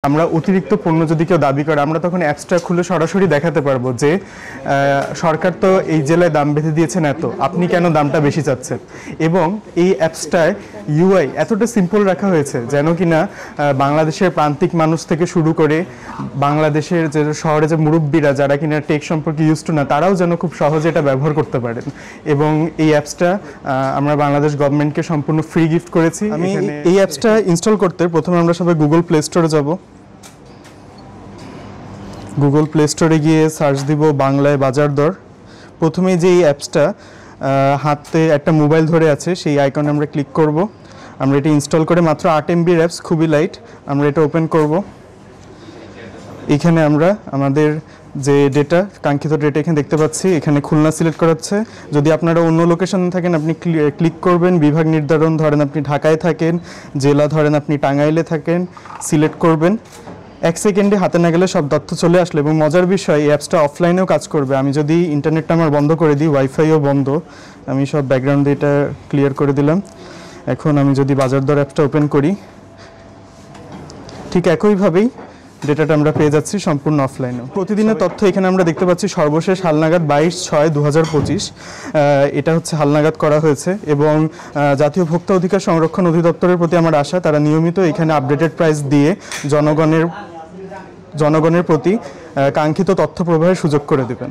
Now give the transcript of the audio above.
আমরা অতিরিক্ত পণ্য যদি কেউ দাবি করে আমরা তখন অ্যাপসটা খুলে সরাসরি দেখাতে পারবো যে সরকার তো এই জেলায় দাম বেঁধে দিয়েছেন এত, আপনি কেন দামটা বেশি চাচ্ছেন। এবং এই অ্যাপসটায় ইউআই এতটা সিম্পল রাখা হয়েছে যেন কিনা বাংলাদেশের প্রান্তিক মানুষ থেকে শুরু করে বাংলাদেশের যে শহরে যে মুরব্বীরা যারা কিনা টেক সম্পর্কে ইউজ টু না, তারাও যেন খুব সহজে এটা ব্যবহার করতে পারেন। এবং এই অ্যাপসটা আমরা বাংলাদেশ গভর্নমেন্টকে সম্পূর্ণ ফ্রি গিফট করেছি। আমি এই অ্যাপসটা ইনস্টল করতে প্রথমে আমরা সবাই গুগল প্লে স্টোরে যাব। গুগল প্লে স্টোরে গিয়ে সার্চ দিব বাংলায় বাজার দর। প্রথমেই যে এই অ্যাপসটা হাতে একটা মোবাইল ধরে আছে সেই আইকনে আমরা ক্লিক করব। আমরা এটা ইনস্টল করে মাত্র 8 MBর অ্যাপস, খুবই লাইট। আমরা এটা ওপেন করব। এখানে আমরা আমাদের যে ডেটা, কাঙ্ক্ষিত ডেটা এখানে দেখতে পাচ্ছি। এখানে খুলনা সিলেক্ট করা হচ্ছে। যদি আপনারা অন্য লোকেশনে থাকেন আপনি ক্লিক করবেন। বিভাগ নির্ধারণ, ধরেন আপনি ঢাকায় থাকেন, জেলা ধরেন আপনি টাঙ্গাইলে থাকেন, সিলেক্ট করবেন। 1 সেকেন্ডে হাতে না গেলে সব তথ্য চলে আসলো। এবং মজার বিষয়, এই অ্যাপসটা অফলাইনেও কাজ করবে। আমি যদি ইন্টারনেটটা আমার বন্ধ করে দিই, ওয়াইফাইও বন্ধ, আমি সব ব্যাকগ্রাউন্ডে এটা ক্লিয়ার করে দিলাম। এখন আমি যদি বাজার দর অ্যাপসটা ওপেন করি, ঠিক একইভাবেই ডেটাটা আমরা পেয়ে যাচ্ছি সম্পূর্ণ অফলাইনেও। প্রতিদিনের তথ্য এখানে আমরা দেখতে পাচ্ছি। সর্বশেষ হালনাগাদ 22/6/2025 এটা হচ্ছে হালনাগাদ করা হয়েছে। এবং জাতীয় ভোক্তা অধিকার সংরক্ষণ অধিদপ্তরের প্রতি আমার আশা, তারা নিয়মিত এখানে আপডেটেড প্রাইস দিয়ে জনগণের প্রতি কাঙ্ক্ষিত তথ্য প্রবাহের সুযোগ করে দেবেন।